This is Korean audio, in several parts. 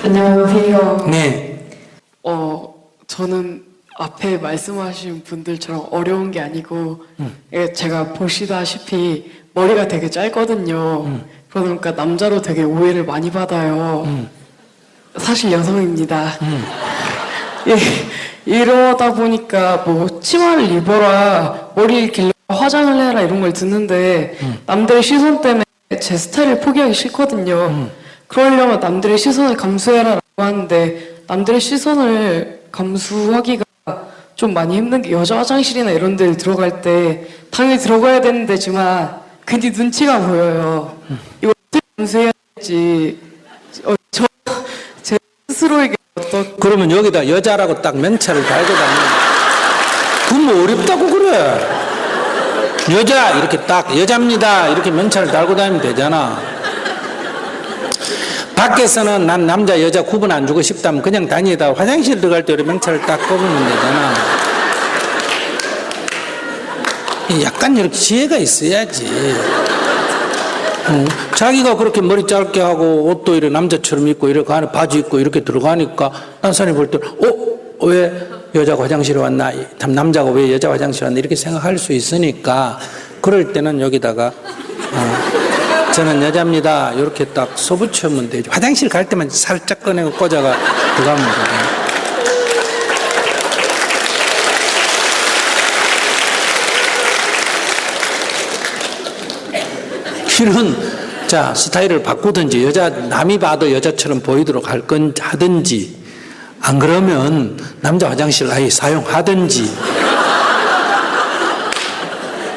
안녕하세요. 네. 저는 앞에 말씀하신 분들처럼 어려운 게 아니고, 제가 보시다시피 머리가 되게 짧거든요. 그러니까 남자로 되게 오해를 많이 받아요. 사실 여성입니다. 예, 이러다 보니까 뭐 치마를 입어라, 머리 길러 화장을 해라 이런 걸 듣는데 남들의 시선 때문에 제 스타일을 포기하기 싫거든요. 그러려면 남들의 시선을 감수해라라고 하는데 남들의 시선을 감수하기가 좀 많이 힘든 게 여자 화장실이나 이런 데 들어갈 때 당연히 들어가야 되는 데지만 괜히 눈치가 보여요. 이거 어떻게 감수해야 될지 제 스스로에게 어떤 그러면 여기다 여자라고 딱 명찰을 달고 다니면 그건 뭐 어렵다고 그래. 여자 이렇게 딱 여자입니다 이렇게 명찰을 달고 다니면 되잖아. 밖에서는 난 남자 여자 구분 안 주고 싶다면 그냥 다니다 화장실 들어갈 때 명찰을 딱 꼽으면 되잖아. 약간 이렇게 지혜가 있어야지. 자기가 그렇게 머리 짧게 하고 옷도 이렇게 남자처럼 입고 이렇게 안에 바지 입고 이렇게 들어가니까 딴 사람이 볼 때 왜 여자가 화장실에 왔나, 남자가 왜 여자 화장실에 왔나 이렇게 생각할 수 있으니까 그럴 때는 여기다가 저는 여자입니다 이렇게 딱 써붙이면 되죠. 화장실 갈 때만 살짝 꺼내고 꽂아가 들어가면 되죠. 이런 자 스타일을 바꾸든지 여자 남이 봐도 여자처럼 보이도록 하든지 안 그러면 남자 화장실 아예 사용하든지.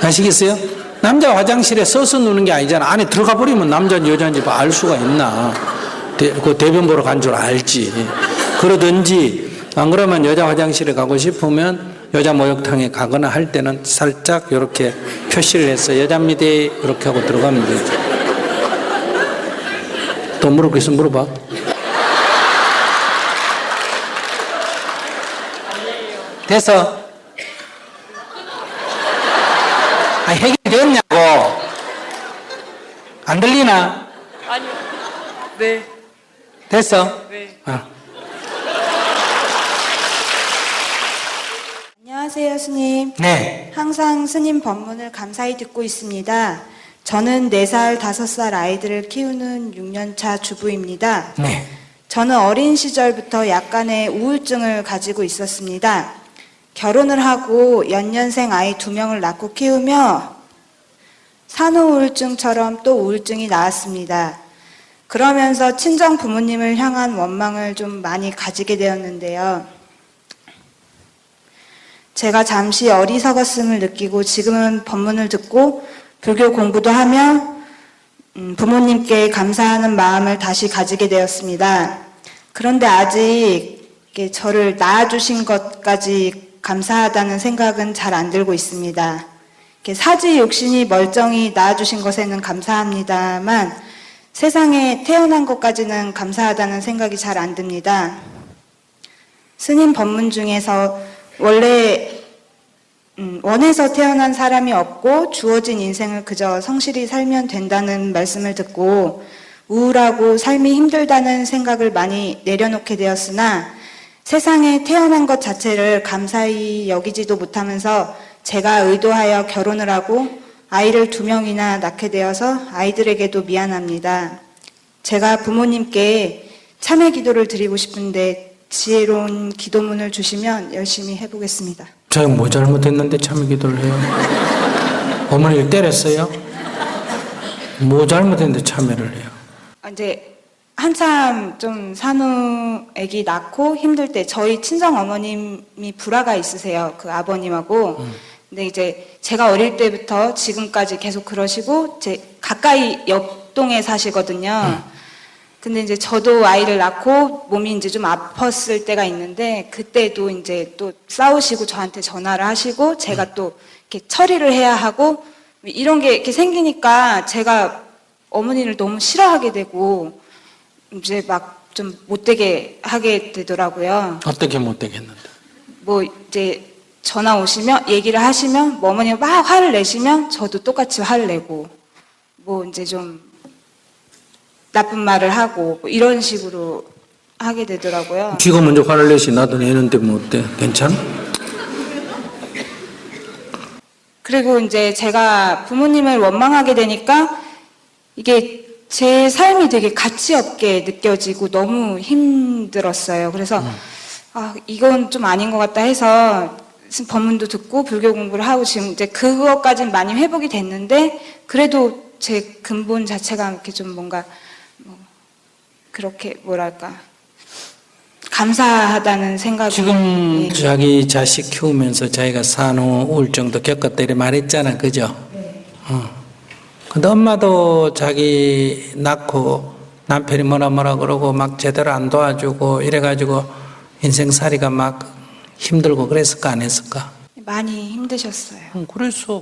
아시겠어요? 남자 화장실에 서서 누는 게 아니잖아. 안에 들어가 버리면 남자인지 여자인지 알 수가 있나. 그 대변 보러 간 줄 알지. 그러든지 안 그러면 여자 화장실에 가고 싶으면 여자 목욕탕에 가거나 할 때는 살짝 이렇게 표시를 해서 여자입니다 이렇게 하고 들어가면 되죠. 또 물을 거 있으면 물어봐. 됐어? 해결됐냐고? 안 들리나? 아니요. 네. 됐어? 네. 안녕하세요, 스님. 네. 항상 스님 법문을 감사히 듣고 있습니다. 저는 4살, 5살 아이들을 키우는 6년차 주부입니다. 네. 저는 어린 시절부터 약간의 우울증을 가지고 있었습니다. 결혼을 하고 연년생 아이 2명을 낳고 키우며 산후우울증처럼 또 우울증이 나왔습니다. 그러면서 친정 부모님을 향한 원망을 좀 많이 가지게 되었는데요. 제가 잠시 어리석었음을 느끼고 지금은 법문을 듣고 불교 공부도 하며 부모님께 감사하는 마음을 다시 가지게 되었습니다. 그런데 아직 저를 낳아주신 것까지 감사하다는 생각은 잘 안 들고 있습니다. 사지 욕신이 멀쩡히 낳아주신 것에는 감사합니다만 세상에 태어난 것까지는 감사하다는 생각이 잘 안 듭니다. 스님 법문 중에서 원래 원해서 태어난 사람이 없고 주어진 인생을 그저 성실히 살면 된다는 말씀을 듣고 우울하고 삶이 힘들다는 생각을 많이 내려놓게 되었으나 세상에 태어난 것 자체를 감사히 여기지도 못하면서 제가 의도하여 결혼을 하고 아이를 2명이나 낳게 되어서 아이들에게도 미안합니다. 제가 부모님께 참회 기도를 드리고 싶은데 지혜로운 기도문을 주시면 열심히 해보겠습니다. 제가 뭐 잘못했는데 참회 기도를 해요? 어머니를 때렸어요? 뭐 잘못했는데 참회를 해요? 이제 한참 좀 산후 아기 낳고 힘들 때 저희 친정 어머님이 불화가 있으세요. 그 아버님하고. 근데 이제 제가 어릴 때부터 지금까지 계속 그러시고 제 가까이 옆동에 사시거든요. 근데 이제 저도 아이를 낳고 몸이 이제 좀 아팠을 때가 있는데 그때도 이제 또 싸우시고 저한테 전화를 하시고 제가 또 이렇게 처리를 해야 하고 이런 게 이렇게 생기니까 제가 어머니를 너무 싫어하게 되고 이제 막 좀 못되게 하게 되더라고요. 어떻게 못되겠는데? 뭐 이제 전화 오시면 얘기를 하시면 뭐 어머니가 막 화를 내시면 저도 똑같이 화를 내고 뭐 이제 좀 나쁜 말을 하고 뭐 이런 식으로 하게 되더라고요. 쥐가 먼저 화를 내시 나도 내는데 뭐 어때? 괜찮아? 그리고 이제 제가 부모님을 원망하게 되니까 이게 제 삶이 되게 가치 없게 느껴지고 너무 힘들었어요. 그래서 이건 좀 아닌 것 같다 해서 법문도 듣고 불교 공부를 하고 지금 이제 그것까지는 많이 회복이 됐는데 그래도 제 근본 자체가 이렇게 좀 뭔가 그렇게 뭐랄까 감사하다는 생각이 지금 예. 자기 자식 키우면서 자기가 산후 우울증도 겪었다 이래 말했잖아, 그죠? 근데 엄마도 자기 낳고 남편이 뭐라 그러고 막 제대로 안 도와주고 이래가지고 인생살이가 막 힘들고 그랬을까 안 했을까? 많이 힘드셨어요.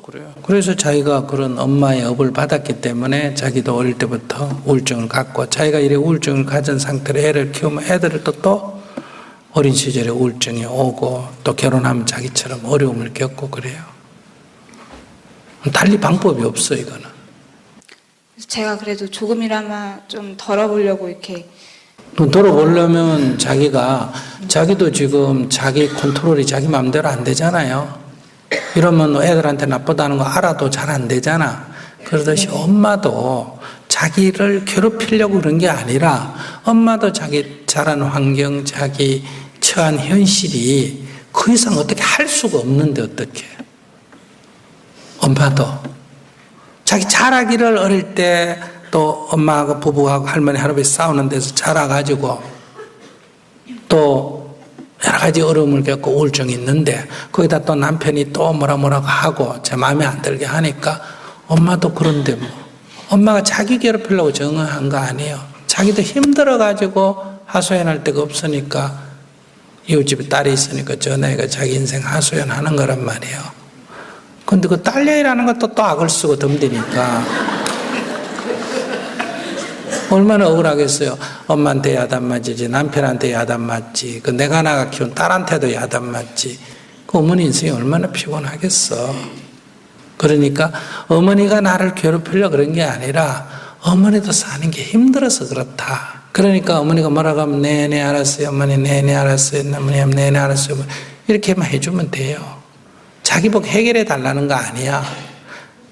그래요. 그래서 자기가 그런 엄마의 업을 받았기 때문에 자기도 어릴 때부터 우울증을 갖고 자기가 이래 우울증을 가진 상태로 애를 키우면 애들도 또 어린 시절에 우울증이 오고 또 결혼하면 자기처럼 어려움을 겪고 그래요. 달리 방법이 없어 이거는. 그래서 제가 그래도 조금이나마 좀 덜어보려고 이렇게 돌아보려면 자기도 지금 자기 컨트롤이 자기 마음대로 안 되잖아요. 이러면 애들한테 나쁘다는 거 알아도 잘 안 되잖아. 그러듯이 엄마도 자기를 괴롭히려고 그런 게 아니라 엄마도 자기 자란 환경, 자기 처한 현실이 그 이상 어떻게 할 수가 없는데 어떻게. 엄마도 자기 자라기를 어릴 때 또 엄마하고 부부하고 할머니 할아버지 싸우는 데서 자라가지고 또 여러 가지 어려움을 겪고 우울증이 있는데 거기다 또 남편이 또 뭐라고 하고 제 마음에 안 들게 하니까 엄마도 그런데 뭐 엄마가 자기 괴롭히려고 정한 거 아니에요. 자기도 힘들어가지고 하소연할 데가 없으니까 이웃집에 딸이 있으니까 전화해가 자기 인생 하소연하는 거란 말이에요. 근데 그 딸려이라는 것도 또 악을 쓰고 덤비니까 얼마나 억울하겠어요. 엄마한테 야단 맞지, 남편한테 야단 맞지, 그 내가 나가 키운 딸한테도 야단 맞지. 그 어머니 인생이 얼마나 피곤하겠어. 그러니까 어머니가 나를 괴롭히려고 그런 게 아니라 어머니도 사는 게 힘들어서 그렇다. 그러니까 어머니가 뭐라고 하면 네네 알았어요. 어머니 네네 알았어요. 어머니 하면 네네 알았어요. 이렇게만 해주면 돼요. 자기 복 해결해 달라는 거 아니야.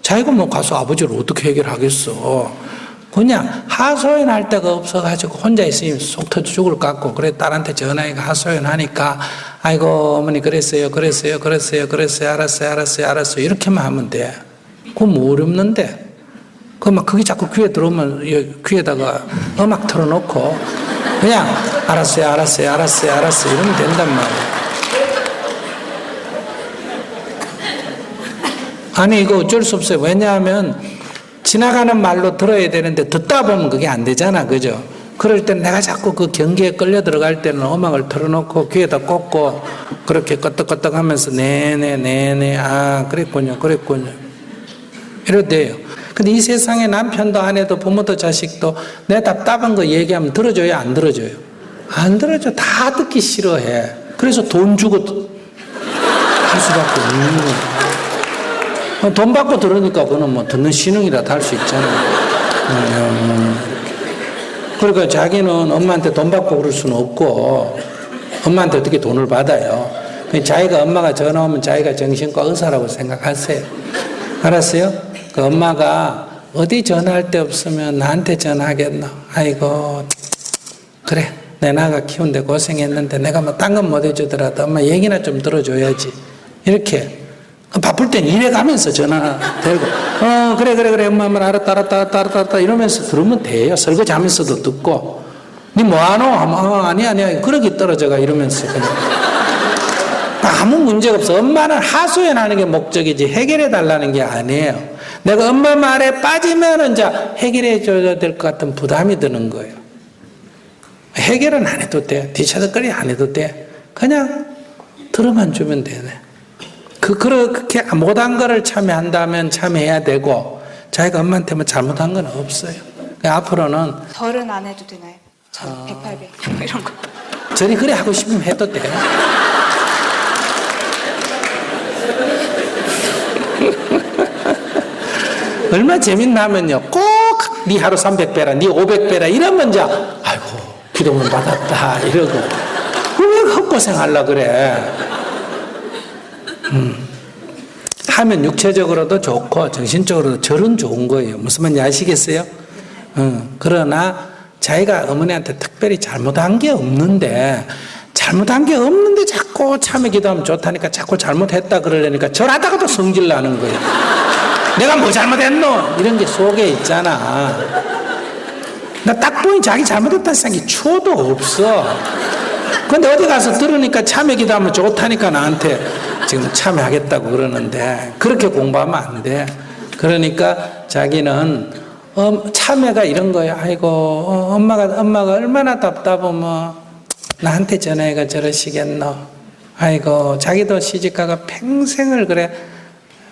자기가 뭐 가서 아버지를 어떻게 해결하겠어. 그냥 하소연할 데가 없어가지고 혼자 있으면 속 터져 죽을 것 같고 그래 딸한테 전화해가 하소연하니까 아이고 어머니 그랬어요 알았어요 이렇게만 하면 돼. 그건 뭐 어렵는데 그게 자꾸 귀에 들어오면 귀에다가 음악 틀어놓고 그냥 알았어요 이러면 된단 말이야. 아니 이거 어쩔 수 없어요. 왜냐하면 지나가는 말로 들어야 되는데 듣다 보면 그게 안 되잖아. 그죠? 그럴 땐 내가 자꾸 그 경계에 끌려 들어갈 때는 음악을 틀어놓고 귀에다 꽂고 그렇게 껐덕껐덕 하면서 네네 그랬군요 이래도 돼요. 근데 이 세상에 남편도 아내도 부모도 자식도 내 답답한 거 얘기하면 들어줘요 안 들어줘요? 안 들어줘. 다 듣기 싫어해. 그래서 돈 주고 할 수밖에 없는 거예요. 돈 받고 들으니까 그거는 뭐 듣는 신흥이라도 할 수 있잖아요. 그러니까 자기는 엄마한테 돈 받고 그럴 수는 없고 엄마한테 어떻게 돈을 받아요. 자기가 엄마가 전화 오면 자기가 정신과 의사라고 생각하세요. 알았어요? 그 엄마가 어디 전화할 데 없으면 나한테 전화하겠나. 아이고 그래 내 나가 키운데 고생했는데 내가 뭐 딴 건 못 해주더라도 엄마 얘기나 좀 들어줘야지. 이렇게 바쁠 땐 일해 가면서 전화 들고 그래 엄마 알았다 이러면서 들으면 돼요. 설거지 하면서도 듣고 니 뭐하노? 아니야 그러기 떨어져가 이러면서 그냥 아무 문제가 없어. 엄마는 하소연하는 게 목적이지 해결해 달라는 게 아니에요. 내가 엄마 말에 빠지면 이제 해결해 줘야 될 것 같은 부담이 드는 거예요. 해결은 안 해도 돼. 뒤쳐덕거리 안 해도 돼. 그냥 들어만 주면 되네. 그렇게 못한 거를 참여한다면 참여해야 되고 자기가 엄마한테 뭐 잘못한 건 없어요. 앞으로는 절은 안 해도 되나요? 108배 이런 거. 저리 그래 하고 싶으면 해도 돼. 얼마 재밌나면요. 꼭 네 하루 300배라 네 500배라 이러면 이제 아이고 기도문 받았다 이러고 왜 헛고생 하려 그래. 하면 육체적으로도 좋고 정신적으로도 절은 좋은 거예요. 무슨 말인지 아시겠어요? 그러나 자기가 어머니한테 특별히 잘못한 게 없는데 자꾸 참에 기도하면 좋다니까 자꾸 잘못했다 그러려니까 절하다가도 성질 나는 거예요. 내가 뭐 잘못했노? 이런 게 속에 있잖아. 나 딱 보니 자기 잘못했다는 생각이 초도 없어. 근데 어디 가서 들으니까 참회 기도하면 좋다니까 나한테 지금 참회하겠다고 그러는데 그렇게 공부하면 안 돼. 그러니까 자기는 참회가 이런 거예요. 아이고 엄마가 얼마나 답답하면 나한테 전화해가 저러시겠노. 아이고 자기도 시집가가 평생을 그래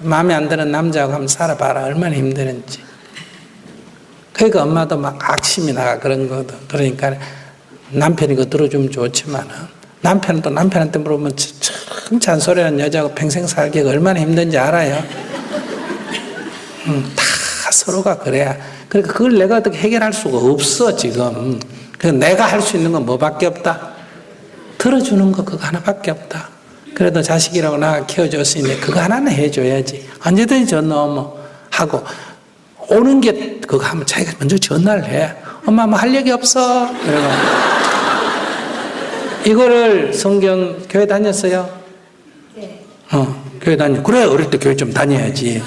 마음에 안 드는 남자하고 한번 살아봐라. 얼마나 힘드는지. 그러니까 엄마도 막 악심이 나가 그런 거거든. 그러니까 남편이 그거 들어주면 좋지만은 남편은 또 남편한테 물어보면 참 잔소리하는 여자하고 평생 살기가 얼마나 힘든지 알아요. 다 서로가 그래야. 그러니까 그걸 내가 어떻게 해결할 수가 없어 지금. 그래서 내가 할 수 있는 건 뭐밖에 없다. 들어주는 거 그거 하나밖에 없다. 그래도 자식이라고 나가 키워줬으니 그거 하나는 해줘야지. 언제든지 전화 오면 하고 오는 게 그거 하면 자기가 먼저 전화를 해. 엄마 뭐 할 얘기 없어? 이러고. 이거를 성경 교회 다녔어요? 네. 교회 다니. 그래 어릴 때 교회 좀 다녀야지.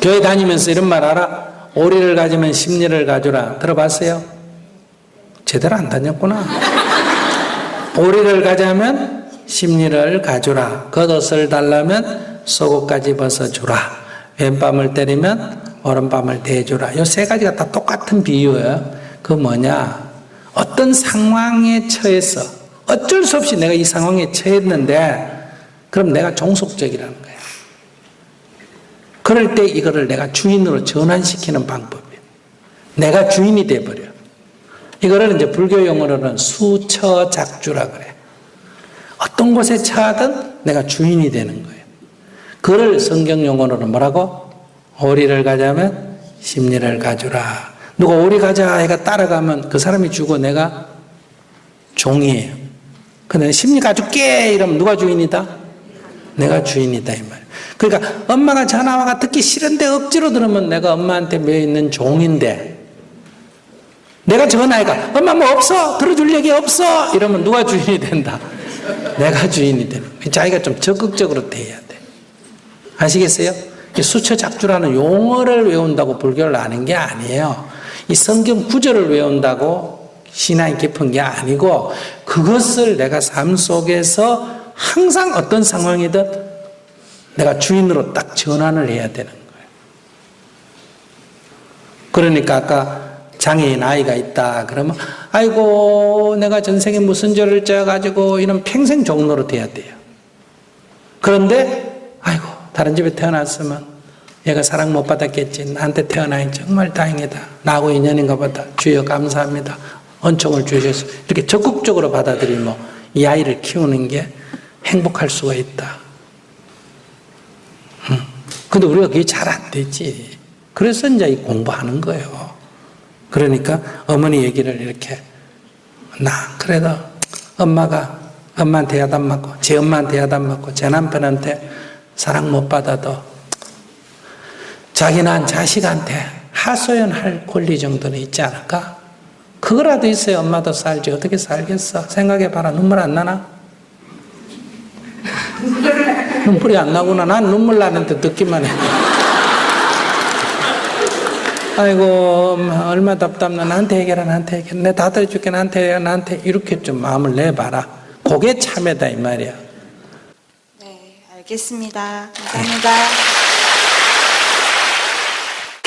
교회 다니면서 이런 말 알아? 오리를 가지면 심리를 가져라. 들어봤어요? 제대로 안 다녔구나. 오리를 가자면 심리를 가져라. 겉옷을 달라면 속옷까지 벗어주라. 왼밤을 때리면 오른밤을 대주라. 이 세 가지가 다 똑같은 비유예요. 그 뭐냐? 어떤 상황에 처해서 어쩔 수 없이 내가 이 상황에 처했는데 그럼 내가 종속적이라는 거예요. 그럴 때 이거를 내가 주인으로 전환시키는 방법이에요. 내가 주인이 돼버려. 이거를 이제 불교 용어로는 수처작주라 그래. 어떤 곳에 처하든 내가 주인이 되는 거예요. 그걸 성경 용어로는 뭐라고? 오리를 가자면 심리를 가주라. 누가 오리 가자 해가 따라가면 그 사람이 주고 내가 종이에요. 근데 심리 가줄게 이러면 누가 주인이다? 내가 주인이다 이 말이에요. 그러니까 엄마가 전화와가 듣기 싫은데 억지로 들으면 내가 엄마한테 매여있는 종인데 내가 전화해가 엄마 뭐 없어? 들어줄 얘기 없어? 이러면 누가 주인이 된다? 내가 주인이 되는 거예요. 자기가 좀 적극적으로 대해야 돼. 아시겠어요? 수처작주라는 용어를 외운다고 불교를 아는 게 아니에요. 이 성경 구절을 외운다고 신앙이 깊은 게 아니고 그것을 내가 삶 속에서 항상 어떤 상황이든 내가 주인으로 딱 전환을 해야 되는 거예요. 그러니까 아까 장애인 아이가 있다 그러면 아이고 내가 전생에 무슨 죄를 져가지고 이런 평생 종로로 돼야 돼요. 그런데 아이고 다른 집에 태어났으면 얘가 사랑 못 받았겠지. 나한테 태어나니 정말 다행이다. 나하고 인연인가 보다. 주여 감사합니다.恩寵을 주셔서 이렇게 적극적으로 받아들이면 이 아이를 키우는 게 행복할 수가 있다. 근데 우리가 그게 잘 안 되지. 그래서 이제 공부하는 거예요. 그러니까 어머니 얘기를 이렇게 나 그래도 엄마한테 야단 맞고 제 엄마한테 야단 맞고 제 남편한테 사랑 못 받아도 자기는 자식한테 하소연할 권리 정도는 있지 않을까? 그거라도 있어야 엄마도 살지. 어떻게 살겠어? 생각해봐라. 눈물 안 나나? 눈물이 안 나구나. 난 눈물 나는데 듣기만 해. 아이고 얼마 답답나. 나한테 해결해. 나한테 해결해. 내가 다 들어줄게. 나한테 해결해. 나한테 이렇게 좀 마음을 내봐라. 그게 참회다 이 말이야. 네, 알겠습니다. 감사합니다.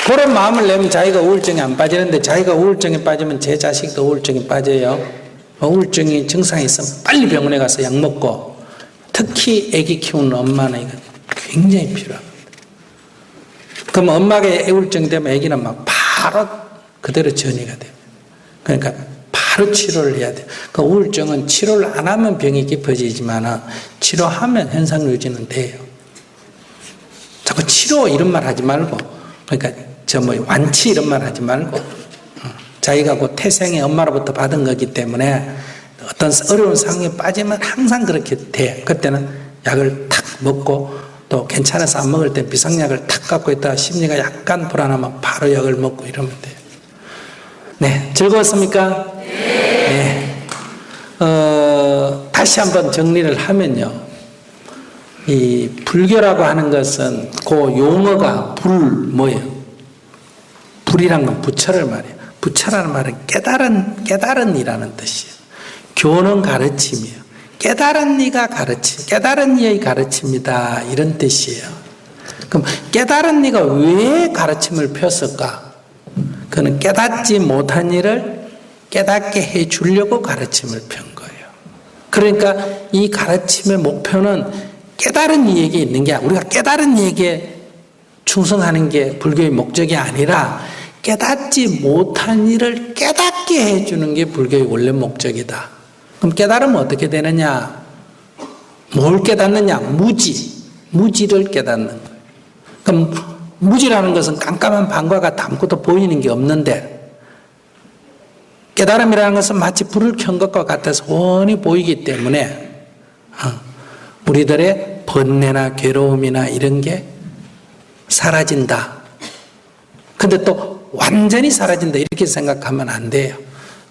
그런 마음을 내면 자기가 우울증에 안 빠지는데 자기가 우울증에 빠지면 제 자식도 우울증에 빠져요. 우울증이 증상이 있으면 빨리 병원에 가서 약 먹고 특히 아기 키우는 엄마는 이거 굉장히 필요합니다. 그럼 엄마가 우울증 되면 아기는 막 바로 그대로 전이가 돼요. 그러니까 바로 치료를 해야 돼요. 그 우울증은 치료를 안 하면 병이 깊어지지만 치료하면 현상 유지는 돼요. 자꾸 치료 이런 말 하지 말고 그러니까 완치 이런 말 하지 말고 자기가 그 태생의 엄마로부터 받은 거기 때문에 어떤 어려운 상황에 빠지면 항상 그렇게 돼. 그때는 약을 탁 먹고 또 괜찮아서 안 먹을 때 비상약을 탁 갖고 있다가 심리가 약간 불안하면 바로 약을 먹고 이러면 돼요. 네, 즐거웠습니까? 네. 다시 한번 정리를 하면요. 이 불교라고 하는 것은 그 용어가 뭐예요? 불이란 건 부처를 말해요. 부처라는 말은 깨달은이라는 뜻이에요. 교는 가르침이에요. 깨달은 이가 가르침, 깨달은 이의 가르침이다 이런 뜻이에요. 그럼 깨달은 이가 왜 가르침을 폈을까? 그는 깨닫지 못한 일을 깨닫게 해주려고 가르침을 편 거예요. 그러니까 이 가르침의 목표는 깨달은 이에게 있는 게 우리가 깨달은 이에게 충성하는 게 불교의 목적이 아니라 깨닫지 못한 일을 깨닫게 해주는 게 불교의 원래 목적이다. 그럼 깨달으면 어떻게 되느냐? 뭘 깨닫느냐? 무지를 깨닫는 거예요. 그럼 무지라는 것은 깜깜한 방과 같아 아무것도 보이는 게 없는데 깨달음이라는 것은 마치 불을 켠 것과 같아서 훤히 보이기 때문에 우리들의 번뇌나 괴로움이나 이런 게 사라진다. 근데 또 완전히 사라진다 이렇게 생각하면 안 돼요.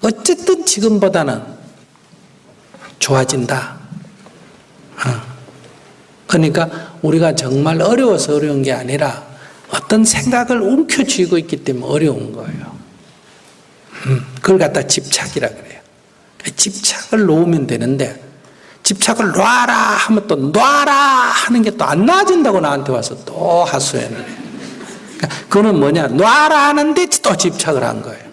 어쨌든 지금보다는 좋아진다. 그러니까 우리가 정말 어려워서 어려운 게 아니라 어떤 생각을 움켜쥐고 있기 때문에 어려운 거예요. 그걸 갖다 집착이라 그래요. 집착을 놓으면 되는데 집착을 놔라 하면 또 놔라 하는 게 또 안 놔진다고 나한테 와서 또 하소연을 해요. 그러니까 그거는 뭐냐? 놔라 하는데 또 집착을 한 거예요.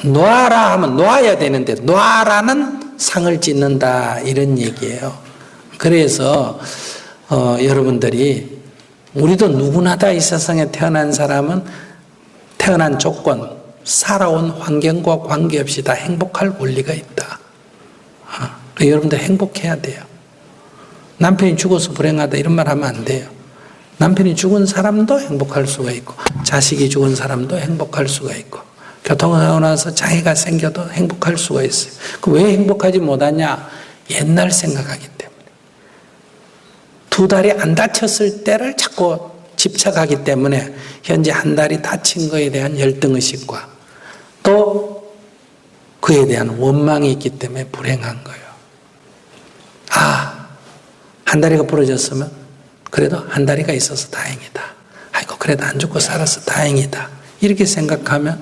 놔라 하면 놔야 되는데 놔라는 상을 짓는다 이런 얘기예요. 그래서 여러분들이 우리도 누구나 다 이 세상에 태어난 사람은 태어난 조건, 살아온 환경과 관계없이 다 행복할 권리가 있다. 여러분들 행복해야 돼요. 남편이 죽어서 불행하다 이런 말 하면 안 돼요. 남편이 죽은 사람도 행복할 수가 있고 자식이 죽은 사람도 행복할 수가 있고 교통사고 나서 장애가 생겨도 행복할 수가 있어요. 왜 행복하지 못하냐? 옛날 생각하기 때문에. 두 다리 안 다쳤을 때를 자꾸 집착하기 때문에 현재 한 다리 다친 거에 대한 열등의식과 또 그에 대한 원망이 있기 때문에 불행한 거예요. 한 다리가 부러졌으면 그래도 한 다리가 있어서 다행이다. 아이고 그래도 안 죽고 살아서 다행이다. 이렇게 생각하면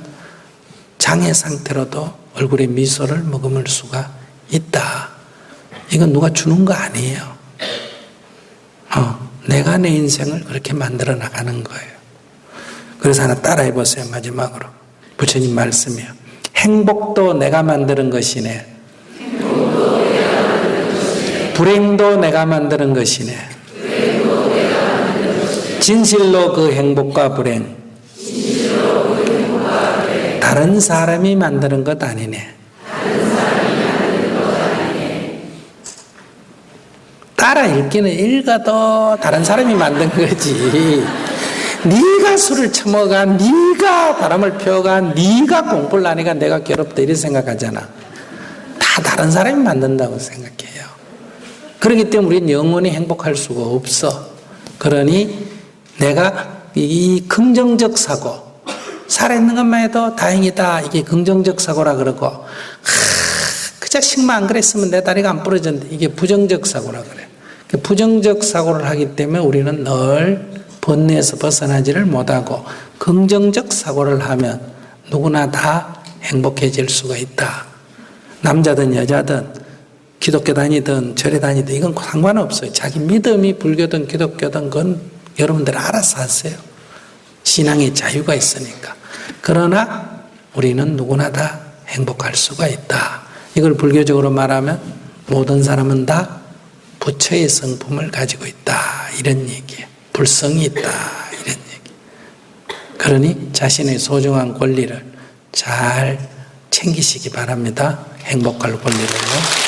장애 상태로도 얼굴에 미소를 머금을 수가 있다. 이건 누가 주는 거 아니에요. 내가 내 인생을 그렇게 만들어 나가는 거예요. 그래서 하나 따라해 보세요. 마지막으로 부처님 말씀이요. 행복도 내가 만드는 것이네. 불행도 내가 만드는 것이네. 진실로 그 행복과 불행 다른 사람이 만드는 것 아니네. 따라 읽기는 읽어도 다른 사람이 만든 거지. 네가 술을 처먹어, 네가 바람을 피워가, 네가 공부를 하니까 내가 괴롭다 이렇게 생각하잖아. 다 다른 사람이 만든다고 생각해요. 그렇기 때문에 우리는 영원히 행복할 수가 없어. 그러니 내가 이 긍정적 사고, 살아있는 것만 해도 다행이다. 이게 긍정적 사고라 그러고, 그 자식만 안 그랬으면 내 다리가 안 부러졌는데 이게 부정적 사고라 그래. 부정적 사고를 하기 때문에 우리는 늘 번뇌에서 벗어나지를 못하고 긍정적 사고를 하면 누구나 다 행복해질 수가 있다. 남자든 여자든 기독교 다니든 절에 다니든 이건 상관없어요. 자기 믿음이 불교든 기독교든 그건 여러분들 알아서 하세요. 신앙의 자유가 있으니까. 그러나 우리는 누구나 다 행복할 수가 있다. 이걸 불교적으로 말하면 모든 사람은 다 부처의 성품을 가지고 있다. 이런 얘기예요. 불성이 있다. 이런 얘기. 그러니 자신의 소중한 권리를 잘 챙기시기 바랍니다. 행복할 권리를요.